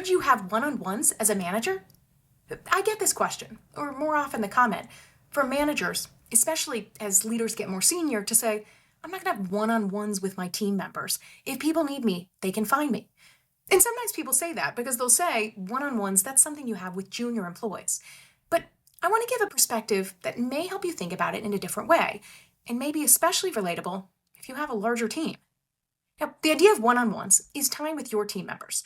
Should you have one-on-ones as a manager? I get this question, or more often the comment, from managers, especially as leaders get more senior, to say, I'm not going to have one-on-ones with my team members. If people need me, they can find me. And sometimes people say that because they'll say one-on-ones, that's something you have with junior employees. But I want to give a perspective that may help you think about it in a different way, and maybe especially relatable if you have a larger team. Now, the idea of one-on-ones is time with your team members.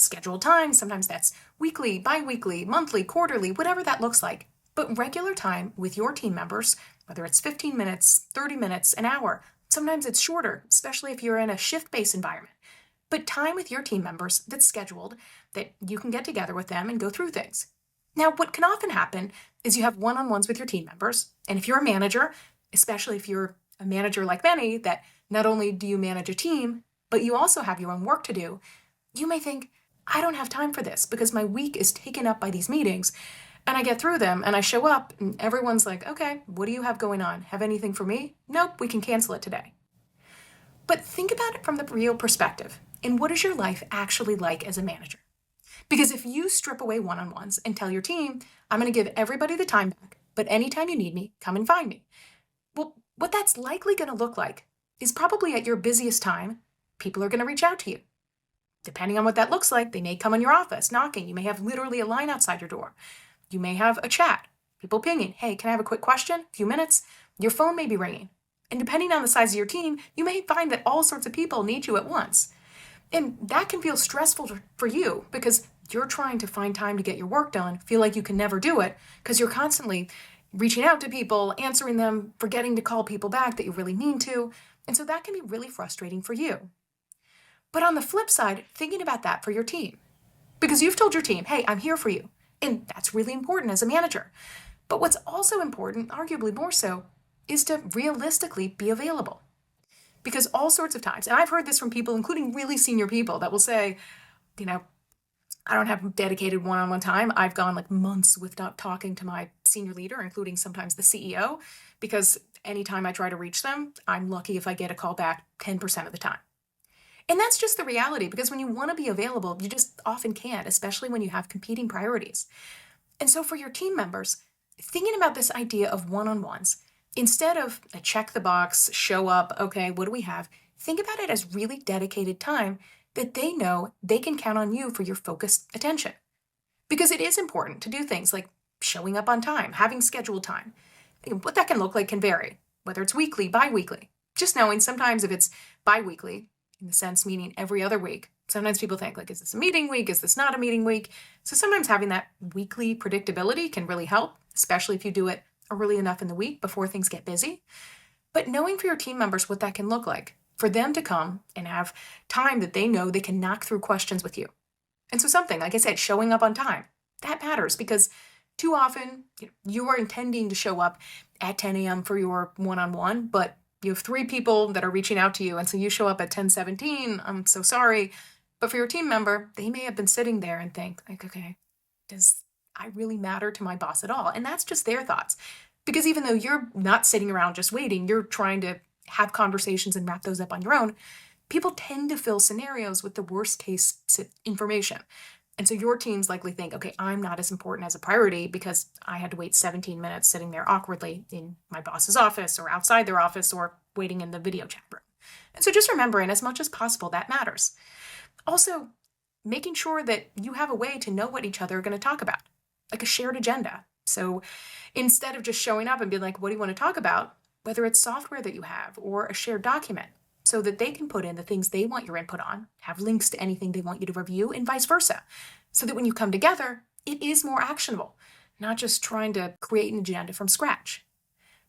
Scheduled time, sometimes that's weekly, bi-weekly, monthly, quarterly, whatever that looks like. But regular time with your team members, whether it's 15 minutes, 30 minutes, an hour, sometimes it's shorter, especially if you're in a shift-based environment. But time with your team members that's scheduled, that you can get together with them and go through things. Now, what can often happen is you have one-on-ones with your team members, and if you're a manager, especially if you're a manager like many, that not only do you manage a team, but you also have your own work to do, you may think, I don't have time for this because my week is taken up by these meetings, and I get through them and I show up and everyone's like, okay, what do you have going on? Have anything for me? Nope, we can cancel it today. But think about it from the real perspective. And what is your life actually like as a manager? Because if you strip away one-on-ones and tell your team, I'm going to give everybody the time back, but anytime you need me, come and find me. Well, what that's likely going to look like is probably at your busiest time, people are going to reach out to you. Depending on what that looks like, they may come in your office, knocking. You may have literally a line outside your door. You may have a chat, people pinging. Hey, can I have a quick question? A few minutes? Your phone may be ringing. And depending on the size of your team, you may find that all sorts of people need you at once. And that can feel stressful for you because you're trying to find time to get your work done, feel like you can never do it because you're constantly reaching out to people, answering them, forgetting to call people back that you really mean to. And so that can be really frustrating for you. But on the flip side, thinking about that for your team, because you've told your team, hey, I'm here for you. And that's really important as a manager. But what's also important, arguably more so, is to realistically be available. Because all sorts of times, and I've heard this from people, including really senior people, that will say, I don't have dedicated one-on-one time. I've gone like months without talking to my senior leader, including sometimes the CEO, because anytime I try to reach them, I'm lucky if I get a call back 10% of the time. And that's just the reality, because when you want to be available, you just often can't, especially when you have competing priorities. And so for your team members, thinking about this idea of one-on-ones, instead of a check the box, show up, okay, what do we have? Think about it as really dedicated time that they know they can count on you for your focused attention. Because it is important to do things like showing up on time, having scheduled time. What that can look like can vary, whether it's weekly, bi-weekly. Just knowing sometimes if it's bi-weekly, in the sense meaning every other week, sometimes people think like, is this a meeting week? Is this not a meeting week? So sometimes having that weekly predictability can really help, especially if you do it early enough in the week before things get busy. But knowing for your team members what that can look like, for them to come and have time that they know they can knock through questions with you. And so something, like I said, showing up on time, that matters because too often you are intending to show up at 10 a.m. for your one-on-one, but you have 3 people that are reaching out to you, and so you show up at 10:17. I'm so sorry. But for your team member, they may have been sitting there and think, like, okay, does I really matter to my boss at all? And that's just their thoughts. Because even though you're not sitting around just waiting, you're trying to have conversations and wrap those up on your own, people tend to fill scenarios with the worst case information. And so your teams likely think, okay, I'm not as important as a priority because I had to wait 17 minutes sitting there awkwardly in my boss's office or outside their office or waiting in the video chat room. And so just remembering as much as possible that matters. Also, making sure that you have a way to know what each other are going to talk about, like a shared agenda. So instead of just showing up and being like, what do you want to talk about? Whether it's software that you have or a shared document, so that they can put in the things they want your input on, have links to anything they want you to review, and vice versa. So that when you come together, it is more actionable, not just trying to create an agenda from scratch.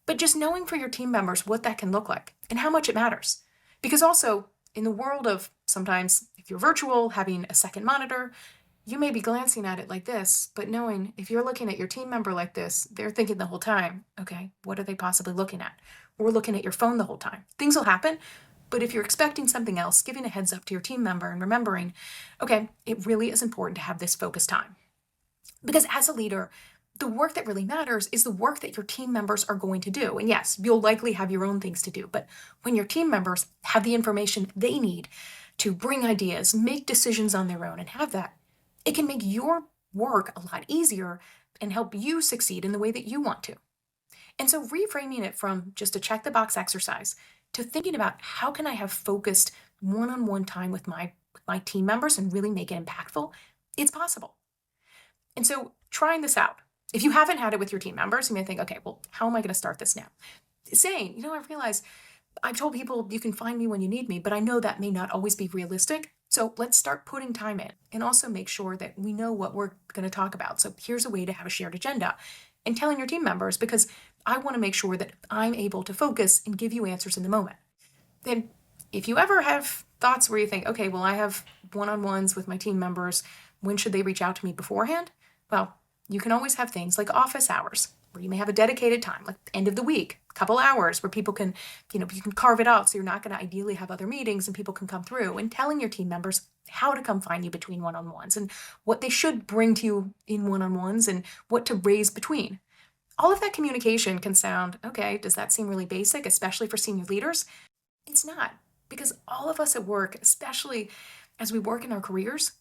But just knowing for your team members what that can look like and how much it matters. Because also, in the world of sometimes, if you're virtual, having a second monitor, you may be glancing at it like this, but knowing if you're looking at your team member like this, they're thinking the whole time, okay, what are they possibly looking at? Or looking at your phone the whole time. Things will happen. But if you're expecting something else, giving a heads up to your team member and remembering, okay, it really is important to have this focused time. Because as a leader, the work that really matters is the work that your team members are going to do. And yes, you'll likely have your own things to do, but when your team members have the information they need to bring ideas, make decisions on their own, and have that, It can make your work a lot easier and help you succeed in the way that you want to. And so reframing it from just a check the box exercise to thinking about how can I have focused one-on-one time with my team members and really make it impactful, it's possible. And so trying this out, if you haven't had it with your team members, you may think, okay, well, how am I going to start this now? Saying, I realize I've told people you can find me when you need me, but I know that may not always be realistic. So let's start putting time in and also make sure that we know what we're going to talk about. So here's a way to have a shared agenda and telling your team members, because I want to make sure that I'm able to focus and give you answers in the moment. Then if you ever have thoughts where you think, okay, well, I have one-on-ones with my team members, when should they reach out to me beforehand? Well, you can always have things like office hours, where you may have a dedicated time, like the end of the week, a couple hours where people can, you can carve it out so you're not going to ideally have other meetings and people can come through, and telling your team members how to come find you between one-on-ones and what they should bring to you in one-on-ones and what to raise between. All of that communication can sound, okay, does that seem really basic, especially for senior leaders? It's not, because all of us at work, especially as we work in our careers,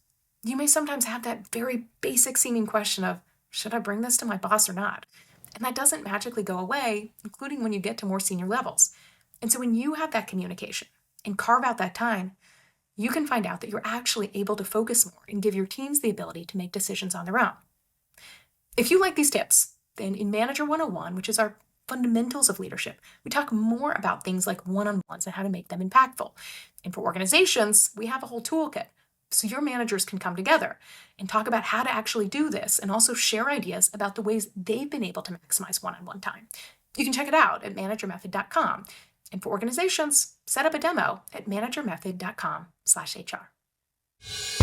you may sometimes have that very basic seeming question of, should I bring this to my boss or not? And that doesn't magically go away, including when you get to more senior levels. And so when you have that communication and carve out that time, you can find out that you're actually able to focus more and give your teams the ability to make decisions on their own. If you like these tips, then in Manager 101, which is our fundamentals of leadership, we talk more about things like one-on-ones and how to make them impactful. And for organizations, we have a whole toolkit. So your managers can come together and talk about how to actually do this and also share ideas about the ways they've been able to maximize one-on-one time. You can check it out at managermethod.com. And for organizations, set up a demo at managermethod.com/HR.